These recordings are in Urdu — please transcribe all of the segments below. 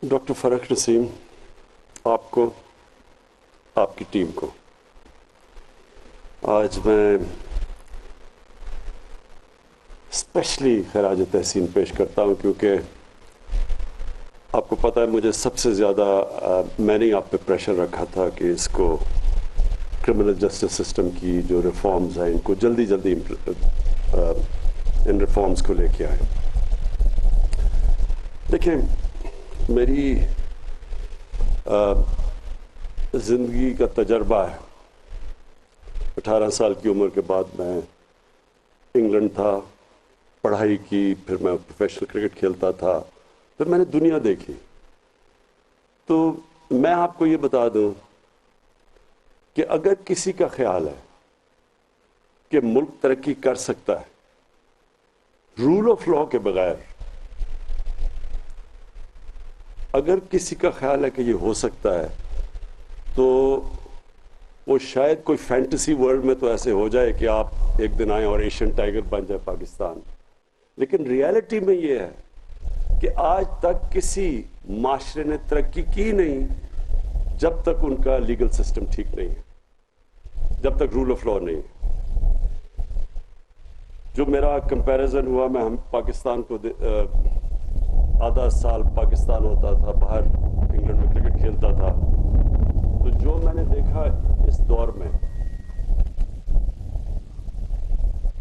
ڈاکٹر فرق نسیم، آپ کو، آپ کی ٹیم کو آج میں اسپیشلی خراج تحسین پیش کرتا ہوں، کیونکہ آپ کو پتہ ہے مجھے سب سے زیادہ میں نے آپ پہ پریشر رکھا تھا کہ اس کو کرمنل جسٹس سسٹم کی جو ریفارمز ہیں ان کو جلدی جلدی ان ریفارمز کو لے کے آئیں۔ دیکھیں، میری زندگی کا تجربہ ہے، 18 سال کی عمر کے بعد میں انگلینڈ تھا، پڑھائی کی، پھر میں پروفیشنل کرکٹ کھیلتا تھا، پھر میں نے دنیا دیکھی۔ تو میں آپ کو یہ بتا دوں کہ اگر کسی کا خیال ہے کہ ملک ترقی کر سکتا ہے رول آف لاء کے بغیر، اگر کسی کا خیال ہے کہ یہ ہو سکتا ہے تو وہ شاید کوئی فینٹیسی ورلڈ میں تو ایسے ہو جائے کہ آپ ایک دن آئیں اور ایشین ٹائگر بن جائے پاکستان، لیکن ریالٹی میں یہ ہے کہ آج تک کسی معاشرے نے ترقی کی نہیں جب تک ان کا لیگل سسٹم ٹھیک نہیں ہے، جب تک رول آف لاء نہیں ہے۔ جو میرا کمپیریزن ہوا، میں ہم پاکستان کو آدھا سال پاکستان ہوتا تھا، باہر انگلینڈ میں کرکٹ کھیلتا تھا، تو جو میں نے دیکھا اس دور میں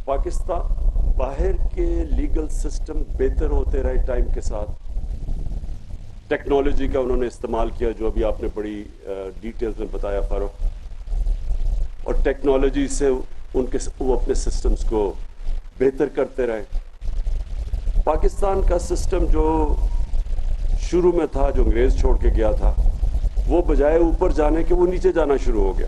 پاکستان باہر کے لیگل سسٹم بہتر ہوتے رہے ٹائم کے ساتھ، ٹیکنالوجی کا انہوں نے استعمال کیا جو ابھی آپ نے بڑی ڈیٹیلز میں بتایا فاروق، اور ٹیکنالوجی سے وہ اپنے سسٹمز کو بہتر کرتے رہے۔ پاکستان کا سسٹم جو شروع میں تھا، جو انگریز چھوڑ کے گیا تھا، وہ بجائے اوپر جانے کے وہ نیچے جانا شروع ہو گیا،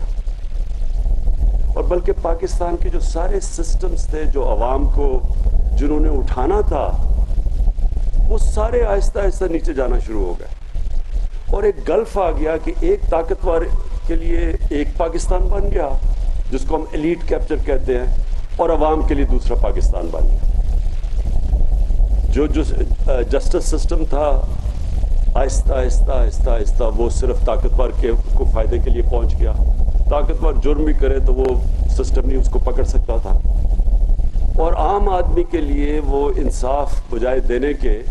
اور بلکہ پاکستان کے جو سارے سسٹمز تھے جو عوام کو جنہوں نے اٹھانا تھا، وہ سارے آہستہ آہستہ نیچے جانا شروع ہو گئے، اور ایک گلف آ گیا کہ ایک طاقتور کے لیے ایک پاکستان بن گیا جس کو ہم ایلیٹ کیپچر کہتے ہیں، اور عوام کے لیے دوسرا پاکستان بن گیا۔ جو جسٹس سسٹم تھا آہستہ آہستہ آہستہ آہستہ وہ صرف طاقتور کے کو فائدے کے لیے پہنچ گیا۔ طاقتور جرم بھی کرے تو وہ سسٹم نہیں اس کو پکڑ سکتا تھا، اور عام آدمی کے لیے وہ انصاف بجائے دینے کے،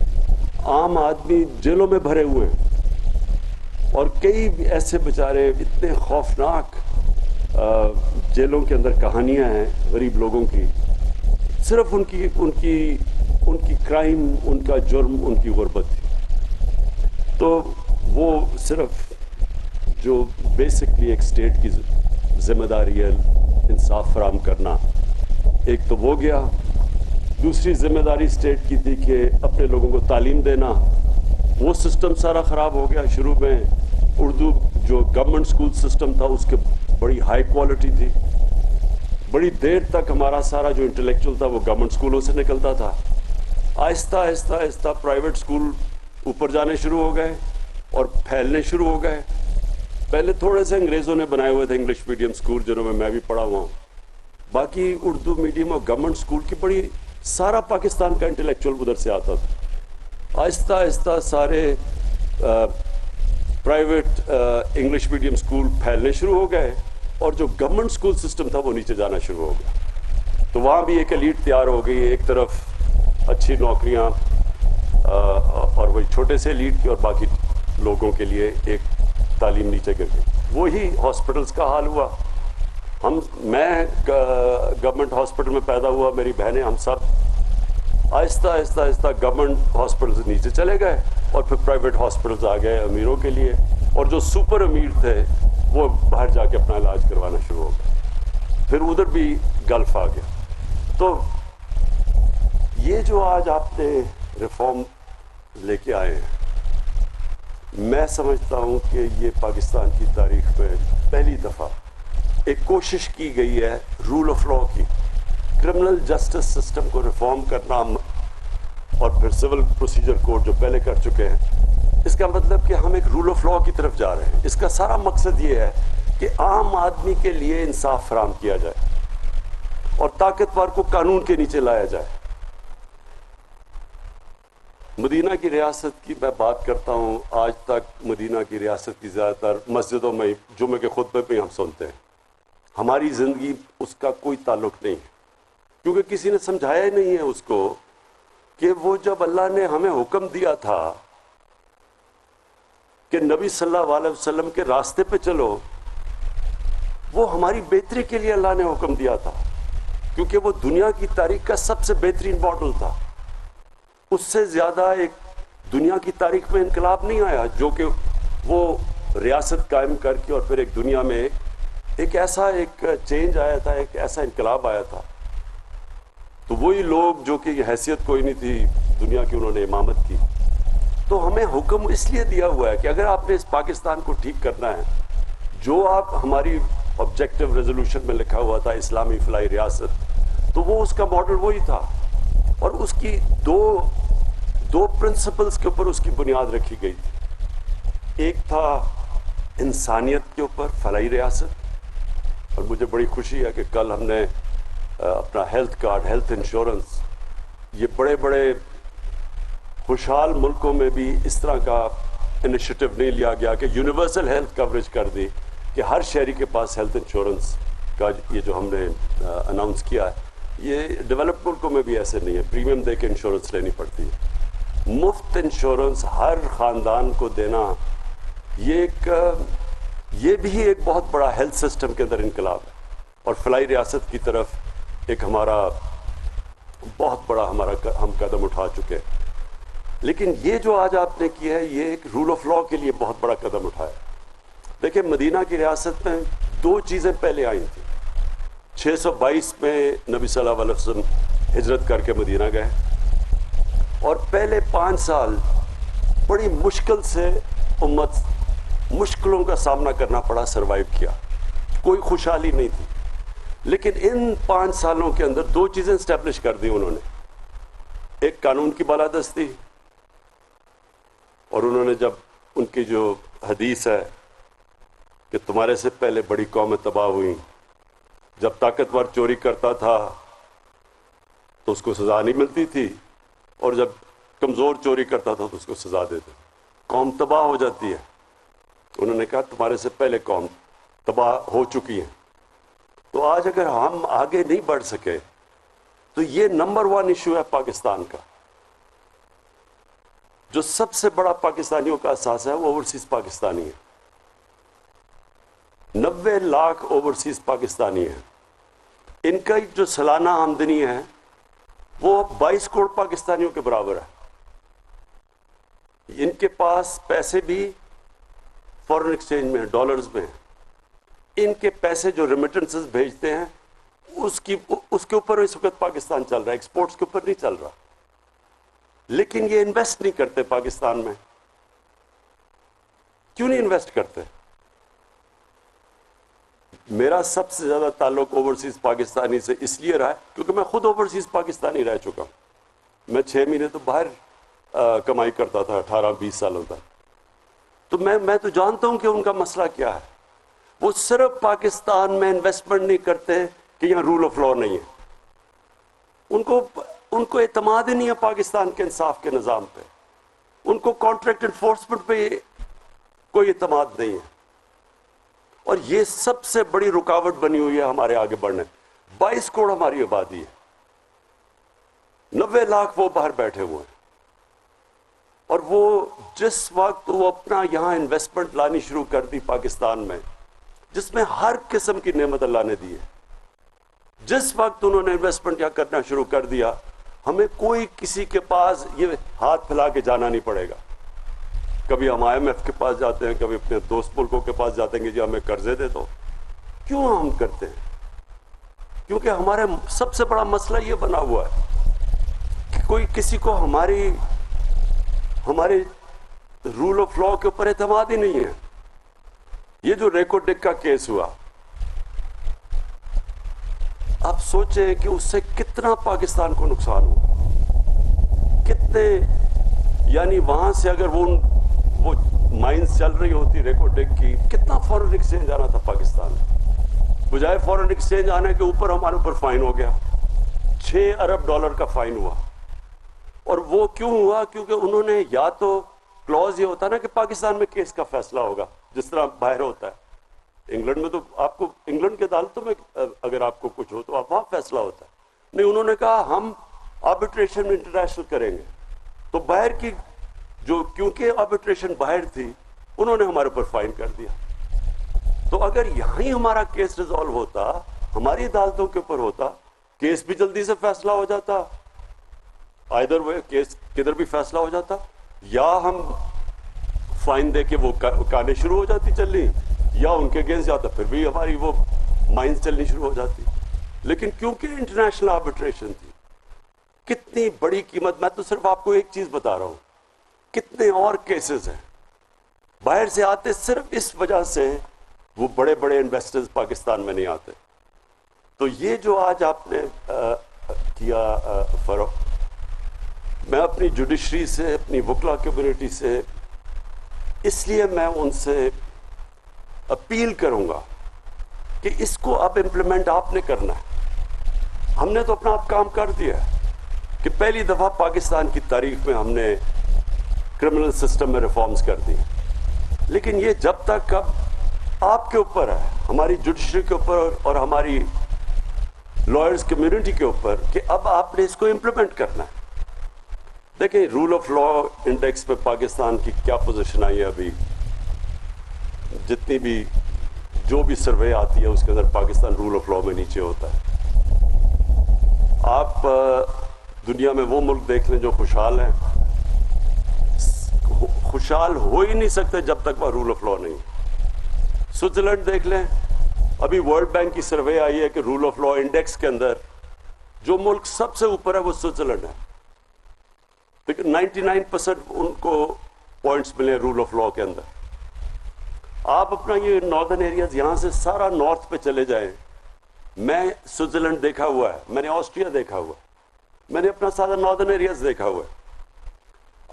عام آدمی جیلوں میں بھرے ہوئے ہیں، اور کئی ایسے بیچارے اتنے خوفناک جیلوں کے اندر کہانیاں ہیں غریب لوگوں کی، صرف ان کی کرائم، ان کا جرم، ان کی غربت تھی۔ تو وہ صرف جو بیسکلی ایک اسٹیٹ کی ذمہ داری ہے انصاف فراہم کرنا، ایک تو وہ گیا۔ دوسری ذمہ داری اسٹیٹ کی تھی کہ اپنے لوگوں کو تعلیم دینا، وہ سسٹم سارا خراب ہو گیا۔ شروع میں اردو جو گورنمنٹ اسکول سسٹم تھا اس کے بڑی ہائی کوالٹی تھی، بڑی دیر تک ہمارا سارا جو انٹلیکچوئل تھا وہ گورنمنٹ اسکولوں سے نکلتا تھا۔ آہستہ آہستہ آہستہ پرائیویٹ اسکول اوپر جانے شروع ہو گئے اور پھیلنے شروع ہو گئے۔ پہلے تھوڑے سے انگریزوں نے بنائے ہوئے تھے انگلش میڈیم اسکول جنہوں میں بھی پڑھا ہوا ہوں، باقی اردو میڈیم اور گورنمنٹ اسکول کی بڑی سارا پاکستان کا انٹلیکچوئل ادھر سے آتا تھا۔ آہستہ آہستہ سارے پرائیویٹ انگلش میڈیم اسکول پھیلنے شروع ہو گئے، اور جو گورنمنٹ اسکول سسٹم تھا وہ نیچے جانا شروع ہو گیا۔ تو وہاں بھی ایک ایلیٹ تیار ہو گئی، ایک طرف اچھی نوکریاں اور وہی چھوٹے سے ایلیٹ کی، اور باقی لوگوں کے لیے ایک تعلیم نیچے گر گئی۔ وہی ہاسپٹلس کا حال ہوا۔ میں گورنمنٹ ہاسپٹل میں پیدا ہوا، میری بہنیں، ہم سب آہستہ آہستہ آہستہ گورنمنٹ ہاسپٹلز نیچے چلے گئے، اور پھر پرائیویٹ ہاسپٹلز آ گئے امیروں کے لیے، اور جو سپر امیر تھے وہ باہر جا کے اپنا علاج کروانا شروع ہو گئے۔ پھر ادھر بھی گلف آ گیا۔ تو یہ جو آج آپ نے ریفارم لے کے آئے ہیں، میں سمجھتا ہوں کہ یہ پاکستان کی تاریخ میں پہلی دفعہ ایک کوشش کی گئی ہے رول آف لاء کی، کرمنل جسٹس سسٹم کو ریفارم کرنا، اور پھر سول پروسیجر کوڈ جو پہلے کر چکے ہیں۔ اس کا مطلب کہ ہم ایک رول آف لاء کی طرف جا رہے ہیں۔ اس کا سارا مقصد یہ ہے کہ عام آدمی کے لیے انصاف فراہم کیا جائے اور طاقتور کو قانون کے نیچے لایا جائے۔ مدینہ کی ریاست کی میں بات کرتا ہوں، آج تک مدینہ کی ریاست کی زیادہ تر مسجدوں میں جمعے کے خطبے پہ ہم سنتے ہیں، ہماری زندگی اس کا کوئی تعلق نہیں ہے، کیونکہ کسی نے سمجھایا ہی نہیں ہے اس کو کہ وہ جب اللہ نے ہمیں حکم دیا تھا کہ نبی صلی اللہ علیہ وسلم کے راستے پہ چلو، وہ ہماری بہتری کے لیے اللہ نے حکم دیا تھا، کیونکہ وہ دنیا کی تاریخ کا سب سے بہترین ماڈل تھا۔ اس سے زیادہ ایک دنیا کی تاریخ میں انقلاب نہیں آیا جو کہ وہ ریاست قائم کر کے اور پھر ایک دنیا میں ایک ایسا ایک چینج آیا تھا، ایک ایسا انقلاب آیا تھا۔ تو وہی لوگ جو کہ یہ حیثیت کوئی نہیں تھی دنیا کی، انہوں نے امامت کی۔ تو ہمیں حکم اس لیے دیا ہوا ہے کہ اگر آپ نے اس پاکستان کو ٹھیک کرنا ہے، جو آپ ہماری آبجیکٹو ریزولوشن میں لکھا ہوا تھا اسلامی فلاحی ریاست، تو وہ اس کا ماڈل وہی تھا، اور اس کی دو پرنسپلز کے اوپر اس کی بنیاد رکھی گئی تھی۔ ایک تھا انسانیت کے اوپر فلاحی ریاست، اور مجھے بڑی خوشی ہے کہ کل ہم نے اپنا ہیلتھ کارڈ، ہیلتھ انشورنس، یہ بڑے بڑے خوشحال ملکوں میں بھی اس طرح کا انیشیٹو نہیں لیا گیا کہ یونیورسل ہیلتھ کوریج کر دی کہ ہر شہری کے پاس ہیلتھ انشورنس کا یہ جو ہم نے اناؤنس کیا ہے، یہ ڈیولپڈ ملکوں میں بھی ایسے نہیں ہے، پریمیم دے کے انشورنس لینی پڑتی ہے۔ مفت انشورنس ہر خاندان کو دینا، یہ بھی ایک بہت بڑا ہیلتھ سسٹم کے اندر انقلاب ہے، اور فلاحی ریاست کی طرف ایک ہمارا بہت بڑا ہم قدم اٹھا چکے ہیں۔ لیکن یہ جو آج آپ نے کیا ہے، یہ ایک رول آف لا کے لیے بہت بڑا قدم اٹھایا۔ دیکھیں، مدینہ کی ریاست میں دو چیزیں پہلے آئی تھیں۔ 622 میں نبی صلی اللہ علیہ وسلم ہجرت کر کے مدینہ گئے، اور پہلے 5 سال بڑی مشکل سے امت مشکلوں کا سامنا کرنا پڑا، سروائیو کیا، کوئی خوشحالی نہیں تھی۔ لیکن ان 5 سالوں کے اندر دو چیزیں اسٹیبلش کر دی انہوں نے۔ ایک قانون کی بالادستی، اور انہوں نے جب ان کی جو حدیث ہے کہ تمہارے سے پہلے بڑی قومیں تباہ ہوئیں، جب طاقتور چوری کرتا تھا تو اس کو سزا نہیں ملتی تھی، اور جب کمزور چوری کرتا تھا تو اس کو سزا دیتے، قوم تباہ ہو جاتی ہے۔ انہوں نے کہا تمہارے سے پہلے قوم تباہ ہو چکی ہے۔ تو آج اگر ہم آگے نہیں بڑھ سکے تو یہ نمبر 1 ایشو ہے پاکستان کا۔ جو سب سے بڑا پاکستانیوں کا احساس ہے وہ اوورسیز پاکستانی ہے۔ 90 لاکھ اوورسیز پاکستانی ہیں، ان کا جو سالانہ آمدنی ہے وہ 22 کروڑ پاکستانیوں کے برابر ہے۔ ان کے پاس پیسے بھی فورن ایکسچینج میں ہیں، ڈالرز میں ہیں۔ ان کے پیسے جو ریمیٹنسز بھیجتے ہیں اس کے اوپر اس وقت پاکستان چل رہا ہے، ایکسپورٹس کے اوپر نہیں چل رہا۔ لیکن یہ انویسٹ نہیں کرتے پاکستان میں۔ کیوں نہیں انویسٹ کرتے؟ میرا سب سے زیادہ تعلق اوورسیز پاکستانی سے اس لیے رہا ہے کیونکہ میں خود اوورسیز پاکستانی رہ چکا ہوں۔ میں 6 مہینے تو باہر کمائی کرتا تھا 18-20 سالوں تک، تو میں تو جانتا ہوں کہ ان کا مسئلہ کیا ہے۔ وہ صرف پاکستان میں انویسٹمنٹ نہیں کرتے کہ یہاں رول آف لا نہیں ہے، ان کو اعتماد ہی نہیں ہے پاکستان کے انصاف کے نظام پہ، ان کو کانٹریکٹ انفورسمنٹ پہ کوئی اعتماد نہیں ہے، اور یہ سب سے بڑی رکاوٹ بنی ہوئی ہے ہمارے آگے بڑھنے۔ 22 کروڑ ہماری آبادی ہے، 90 لاکھ وہ باہر بیٹھے ہوئے ہیں، اور وہ جس وقت وہ اپنا یہاں انویسٹمنٹ لانی شروع کر دی پاکستان میں، جس میں ہر قسم کی نعمت اللہ نے دی ہے، جس وقت انہوں نے انویسٹمنٹ یہاں کرنا شروع کر دیا، ہمیں کوئی کسی کے پاس یہ ہاتھ پھیلا کے جانا نہیں پڑے گا۔ کبھی ہم IMF کے پاس جاتے ہیں، کبھی اپنے دوست ملکوں کے پاس جاتے ہیں کہ جی ہمیں قرضے دے دو۔ کیوں ہم کرتے ہیں؟ کیونکہ ہمارے سب سے بڑا مسئلہ یہ بنا ہوا ہے کہ کوئی کسی کو ہمارے رول آف لا کے اوپر اعتماد ہی نہیں ہے۔ یہ جو ریکو ڈک کا کیس ہوا، آپ سوچیں کہ اس سے کتنا پاکستان کو نقصان ہوا، کتنے، یعنی وہاں سے اگر وہ مائنز چل رہی ہوتی ریکو ڈک کی، کتنا فورن ایکسچینج آنا تھا پاکستان میں۔ بجائے فورن ایکسچینج آنے کے اوپر ہمارے اوپر فائن ہو گیا، $6 ارب کا فائن ہوا۔ اور وہ کیوں ہوا؟ کیونکہ انہوں نے یا تو کلوز یہ ہوتا نا کہ پاکستان میں کیس کا فیصلہ ہوگا جس طرح باہر ہوتا ہے، انگلینڈ میں تو آپ کو انگلینڈ کے عدالتوں میں اگر آپ کو کچھ ہو تو آپ وہاں فیصلہ ہوتا ہے، نہیں انہوں نے کہا ہم آربیٹریشن انٹرنیشنل کریں گے، تو باہر کی جو کیونکہ آربیٹریشن باہر تھی انہوں نے ہمارے اوپر فائن کر دیا. تو اگر یہاں ہی ہمارا کیس ریزالو ہوتا، ہماری عدالتوں کے اوپر ہوتا، کیس بھی جلدی سے فیصلہ ہو جاتا، آئدر وہ کیس کدھر بھی فیصلہ ہو جاتا، یا ہم فائن دے کے وہ کانیں شروع ہو جاتی چلنی، یا ان کے اگینسٹ جاتا پھر بھی ہماری وہ مائنز چلنی شروع ہو جاتی. لیکن کیونکہ انٹرنیشنل آربیٹریشن تھی، کتنی بڑی قیمت، میں تو صرف آپ کو ایک چیز بتا رہا ہوں، کتنے اور کیسز ہیں باہر سے آتے صرف اس وجہ سے وہ بڑے بڑے انویسٹرز پاکستان میں نہیں آتے. تو یہ جو آج آپ نے کیا فروغ، میں اپنی جوڈیشری سے، اپنی وکلا کمیونٹی سے، اس لیے میں ان سے اپیل کروں گا کہ اس کو اب امپلیمنٹ آپ نے کرنا ہے. ہم نے تو اپنا آپ کام کر دیا ہے کہ پہلی دفعہ پاکستان کی تاریخ میں ہم نے کرمنل سسٹم میں ریفارمز کر دی، لیکن یہ جب تک اب آپ کے اوپر ہے، ہماری جوڈیشری کے اوپر اور ہماری لائرز کمیونٹی کے اوپر، کہ اب آپ نے اس کو امپلیمنٹ کرنا ہے. دیکھیں رول آف لا انڈیکس پہ پاکستان کی کیا پوزیشن آئی ہے ابھی، جتنی بھی جو بھی سروے آتی ہے اس کے اندر پاکستان رول آف لا میں نیچے ہوتا ہے. آپ دنیا میں وہ ملک دیکھ لیں جو خوشحال ہیں، خوشحال ہو ہی نہیں سکتے جب تک وہ رول آف لا نہیں. سوئٹزرلینڈ دیکھ لیں، ابھی ورلڈ بینک کی سروے آئی ہے کہ رول آف لا انڈیکس کے اندر جو ملک سب سے اوپر ہے وہ سوئٹزرلینڈ ہے، لیکن 99% ان کو پوائنٹس ملے رول آف لا کے اندر. آپ اپنا یہ ناردرن ایریاز یہاں سے سارا نارتھ پہ چلے جائیں، میں سوئٹزرلینڈ دیکھا ہوا ہے، میں نے آسٹریا دیکھا ہوا ہے، میں نے اپنا سارا ناردرن ایریاز دیکھا ہوا ہے.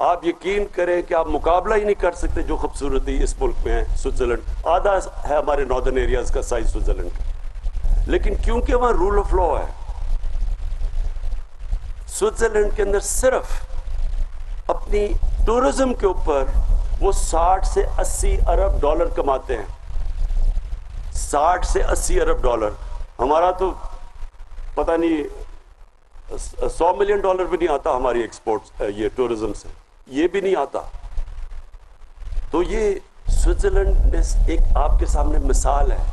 آپ یقین کریں کہ آپ مقابلہ ہی نہیں کر سکتے جو خوبصورتی اس ملک میں ہے. سوئٹزرلینڈ آدھا ہے ہمارے ناردرن ایریاز کا سائز سوئٹزرلینڈ کا، لیکن کیونکہ وہاں رول آف لا ہے، سوئٹزرلینڈ کے اندر صرف اپنی ٹورزم کے اوپر وہ 60 سے 80 ارب ڈالر کماتے ہیں. 60 سے 80 ارب ڈالر، ہمارا تو پتہ نہیں 100 ملین ڈالر بھی نہیں آتا ہماری ایکسپورٹ یہ ٹورزم سے، یہ بھی نہیں آتا. تو یہ سوئٹزرلینڈ ایک آپ کے سامنے مثال ہے،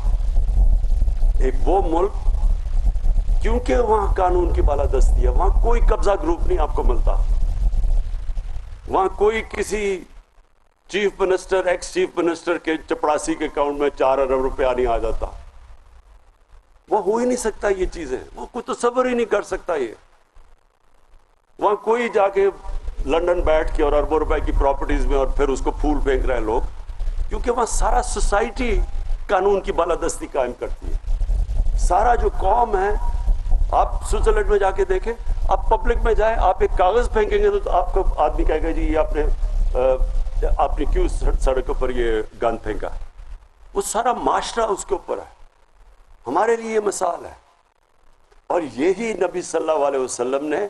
ایک وہ ملک کیونکہ وہاں قانون کی بالادستی ہے، وہاں کوئی قبضہ گروپ نہیں آپ کو ملتا، وہاں کوئی کسی chief minister x chief minister کے چپڑاسی کے اکاؤنٹ میں 4 ارب روپیہ نہیں آ جاتا. وہ ہو ہی نہیں سکتا یہ چیزیں، وہ کوئی تصور ہی نہیں کر سکتا. یہ وہاں کوئی جا کے لنڈن بیٹھ کے اور اربوں روپے کی پراپرٹیز میں اور پھر اس کو پھول پھینک رہے ہیں لوگ، کیونکہ وہاں سارا سوسائٹی قانون کی بالادستی قائم کرتی ہے. سارا جو قوم ہے، آپ سوئٹزرلینڈ میں جا کے دیکھیں، آپ پبلک میں جائیں، آپ ایک کاغذ پھینکیں گے تو آپ کو آدمی کہے گا جی یہ آپ نے کیوں سڑکوں پر یہ گند پھینکا. وہ سارا معاشرہ اس کے اوپر ہے. ہمارے لیے یہ مثال ہے، اور یہی نبی صلی اللہ علیہ وسلم نے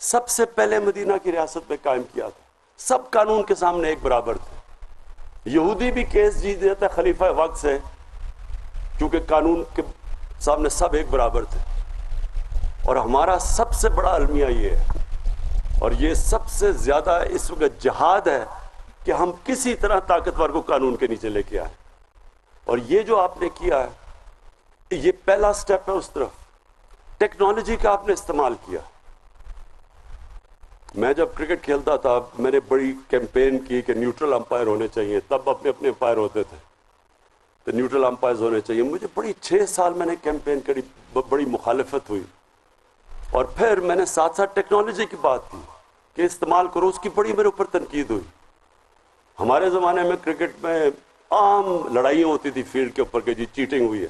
سب سے پہلے مدینہ کی ریاست میں قائم کیا تھا. سب قانون کے سامنے ایک برابر تھے. یہودی بھی کیس جیت دیتا خلیفہ وقت سے، کیونکہ قانون کے سامنے سب ایک برابر تھے. اور ہمارا سب سے بڑا المیہ یہ ہے، اور یہ سب سے زیادہ اس وقت جہاد ہے کہ ہم کسی طرح طاقتور کو قانون کے نیچے لے کے آئیں. اور یہ جو آپ نے کیا ہے، یہ پہلا سٹیپ ہے اس طرف. ٹیکنالوجی کا آپ نے استعمال کیا. میں جب کرکٹ کھیلتا تھا میں نے بڑی کیمپین کی کہ نیوٹرل امپائر ہونے چاہیے، تب اپنے اپنے امپائر ہوتے تھے تو نیوٹرل امپائرز ہونے چاہیے. مجھے بڑی 6 سال میں نے کیمپین کری، بڑی مخالفت ہوئی، اور پھر میں نے ساتھ ساتھ ٹیکنالوجی کی بات کی کہ استعمال کرو، اس کی بڑی میرے اوپر تنقید ہوئی. ہمارے زمانے میں کرکٹ میں عام لڑائیاں ہوتی تھی فیلڈ کے اوپر کہ جی چیٹنگ ہوئی ہے.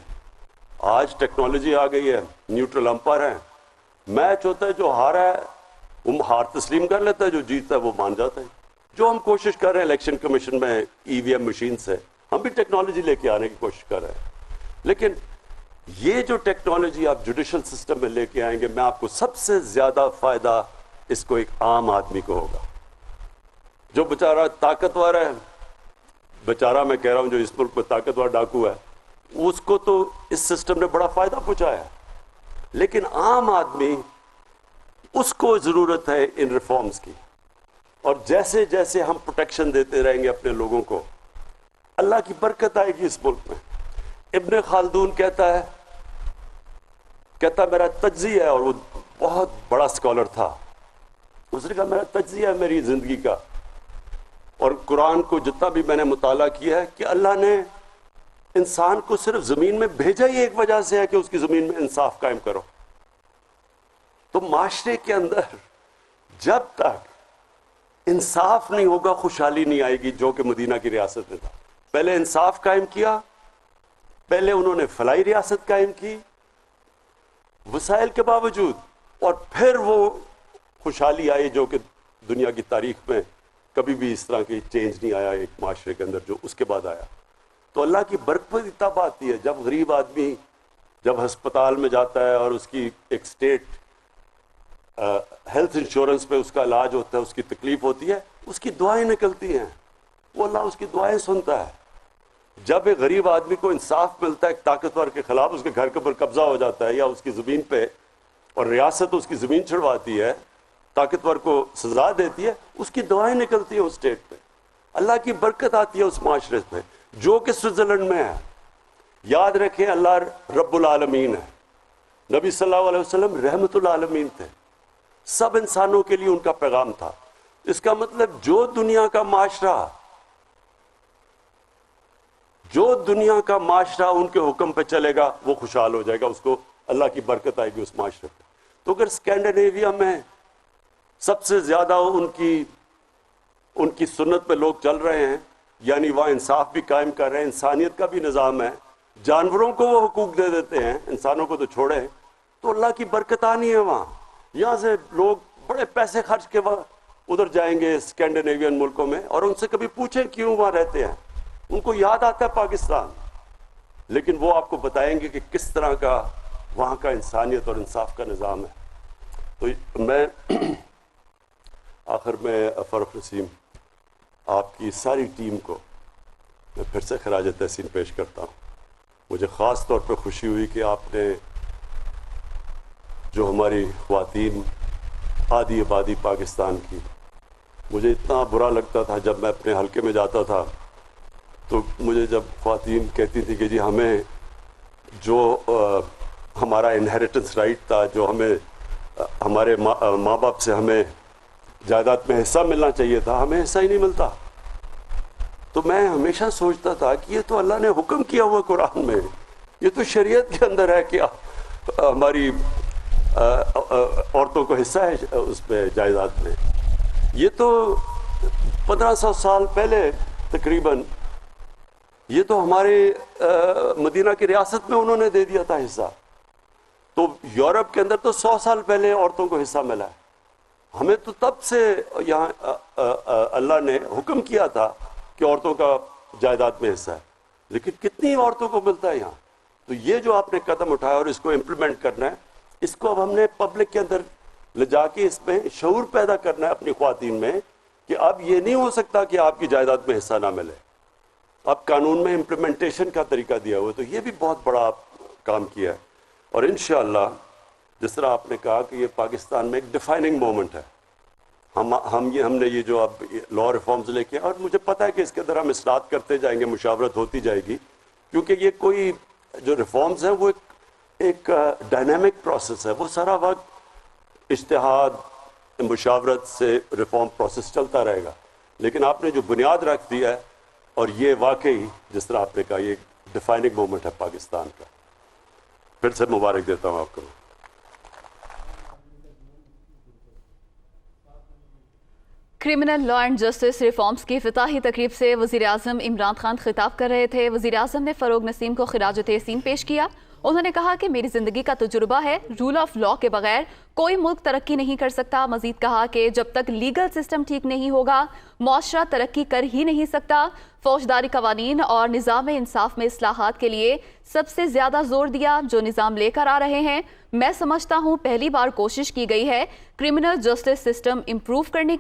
آج ٹیکنالوجی آ گئی ہے، نیوٹرل امپائر ہیں، میچ ہوتا ہے، جو ہارا ہے وہ ہار تسلیم کر لیتا ہے، جو جیتتا ہے وہ مان جاتا ہے. جو ہم کوشش کر رہے ہیں الیکشن کمیشن میں ای وی ایم مشین سے، ہم بھی ٹیکنالوجی لے کے آنے کی کوشش کر رہے ہیں. لیکن یہ جو ٹیکنالوجی آپ جوڈیشل سسٹم میں لے کے آئیں گے، میں آپ کو سب سے زیادہ فائدہ اس کو ایک عام آدمی کو ہوگا. جو بیچارہ طاقتور ہے, بیچارہ میں کہہ رہا ہوں جو اس ملک میں طاقتور ڈاکو ہے, اس کو تو اس سسٹم نے بڑا فائدہ پہنچایا ہے, لیکن عام آدمی اس کو ضرورت ہے ان ریفارمز کی. اور جیسے جیسے ہم پروٹیکشن دیتے رہیں گے اپنے لوگوں کو, اللہ کی برکت آئے گی اس ملک میں. ابن خلدون کہتا ہے میرا تجزیہ ہے, اور وہ بہت بڑا اسکالر تھا, اس نے کہا میرا تجزیہ ہے میری زندگی کا اور قرآن کو جتنا بھی میں نے مطالعہ کیا ہے کہ اللہ نے انسان کو صرف زمین میں بھیجا ہی ایک وجہ سے ہے کہ اس کی زمین میں انصاف قائم کرو. تو معاشرے کے اندر جب تک انصاف نہیں ہوگا خوشحالی نہیں آئے گی, جو کہ مدینہ کی ریاست میں تھا. پہلے انصاف قائم کیا, پہلے انہوں نے فلاحی ریاست قائم کی وسائل کے باوجود, اور پھر وہ خوشحالی آئی جو کہ دنیا کی تاریخ میں کبھی بھی اس طرح کی چینج نہیں آیا ایک معاشرے کے اندر جو اس کے بعد آیا. تو اللہ کی برکت تب آتی ہے جب غریب آدمی جب ہسپتال میں جاتا ہے اور اس کی ایک اسٹیٹ ہیلتھ انشورنس پہ اس کا علاج ہوتا ہے, اس کی تکلیف ہوتی ہے, اس کی دعائیں نکلتی ہیں, وہ اللہ اس کی دعائیں سنتا ہے. جب ایک غریب آدمی کو انصاف ملتا ہے ایک طاقتور کے خلاف, اس کے گھر کے اوپر قبضہ ہو جاتا ہے یا اس کی زمین پہ, اور ریاست اس کی زمین چھڑواتی ہے, طاقتور کو سزا دیتی ہے, اس کی دعائیں نکلتی ہیں اس اسٹیٹ پہ, اللہ کی برکت آتی ہے اس معاشرے پہ جو کہ سوئٹزرلینڈ میں ہے. یاد رکھیں اللہ رب العالمین ہے, نبی صلی اللہ علیہ وسلم رحمت العالمین تھے, سب انسانوں کے لیے ان کا پیغام تھا. اس کا مطلب جو دنیا کا معاشرہ ان کے حکم پہ چلے گا وہ خوشحال ہو جائے گا, اس کو اللہ کی برکت آئے گی اس معاشرے پہ. تو اگر اسکینڈینیویا میں سب سے زیادہ ان کی سنت پہ لوگ چل رہے ہیں, یعنی وہاں انصاف بھی قائم کر رہے ہیں, انسانیت کا بھی نظام ہے, جانوروں کو وہ حقوق دے دیتے ہیں, انسانوں کو تو چھوڑے, تو اللہ کی برکت آنی ہے وہاں. یہاں سے لوگ بڑے پیسے خرچ کے ادھر جائیں گے اسکینڈینیوین ملکوں میں, اور ان سے کبھی پوچھیں کیوں وہاں رہتے ہیں, ان کو یاد آتا ہے پاکستان, لیکن وہ آپ کو بتائیں گے کہ کس طرح کا وہاں کا انسانیت اور انصاف کا نظام ہے. تو میں آخر میں فاروق نسیم آپ کی ساری ٹیم کو میں پھر سے خراج تحسین پیش کرتا ہوں. مجھے خاص طور پہ خوشی ہوئی کہ آپ نے جو ہماری خواتین آدھی آبادی پاکستان کی, مجھے اتنا برا لگتا تھا جب میں اپنے حلقے میں جاتا تھا تو مجھے جب خواتین کہتی تھی کہ جی ہمیں جو ہمارا انہیریٹنس رائٹ تھا, جو ہمیں ہمارے ماں باپ سے ہمیں جائیداد میں حصہ ملنا چاہیے تھا, ہمیں حصہ ہی نہیں ملتا. تو میں ہمیشہ سوچتا تھا کہ یہ تو اللہ نے حکم کیا ہوا قرآن میں, یہ تو شریعت کے اندر ہے کہ ہماری عورتوں کو حصہ ہے اس پہ جائیداد میں. یہ تو 1500 سال پہلے تقریباً یہ تو ہمارے مدینہ کی ریاست میں انہوں نے دے دیا تھا حصہ. تو یورپ کے اندر تو 100 سال پہلے عورتوں کو حصہ ملا ہے. ہمیں تو تب سے یہاں اللہ نے حکم کیا تھا کہ عورتوں کا جائیداد میں حصہ ہے, لیکن کتنی عورتوں کو ملتا ہے یہاں. تو یہ جو آپ نے قدم اٹھایا اور اس کو امپلیمنٹ کرنا ہے, اس کو اب ہم نے پبلک کے اندر لے جا کے اس میں شعور پیدا کرنا ہے اپنی خواتین میں کہ اب یہ نہیں ہو سکتا کہ آپ کی جائیداد میں حصہ نہ ملے. اب قانون میں امپلیمنٹیشن کا طریقہ دیا ہوا ہے, تو یہ بھی بہت بڑا کام کیا ہے. اور انشاءاللہ جس طرح آپ نے کہا کہ یہ پاکستان میں ایک ڈیفائننگ مومنٹ ہے, ہم نے یہ جو اب لا ریفارمز لے کے, اور مجھے پتہ ہے کہ اس کے اندر ہم اصلاحات کرتے جائیں گے, مشاورت ہوتی جائے گی, کیونکہ یہ کوئی جو ریفارمز ہیں وہ ایک ڈائنامک پروسیس ہے, وہ سارا وقت اجتہاد مشاورت سے ریفارم پروسیس چلتا رہے گا. لیکن آپ نے جو بنیاد رکھ دیا ہے, اور یہ واقعی جس طرح آپ نے کہا یہ ایک ڈیفائننگ مومنٹ ہے پاکستان کا. پھر سے مبارک دیتا ہوں آپ کو. Criminal law and justice reforms کی افتتاحی تقریب سے وزیر اعظم عمران خان خطاب کر رہے تھے. وزیر اعظم نے فاروق نسیم کو خراج تحسین پیش کیا انہوں نے کہا کہ میری زندگی کا تجربہ ہے، رول آف لا کے بغیر کوئی ملک ترقی نہیں کر سکتا۔ مزید کہا کہ جب تک لیگل سسٹم ٹھیک نہیں ہوگا معاشرہ ترقی کر ہی نہیں سکتا۔ فوجداری قوانین اور نظام انصاف میں اصلاحات کے لیے سب سے زیادہ زور دیا جو نظام لے کر آ رہے ہیں۔ میں سمجھتا ہوں پہلی بار کوشش کی گئی ہے کرمنل جسٹس سسٹم امپروو کرنے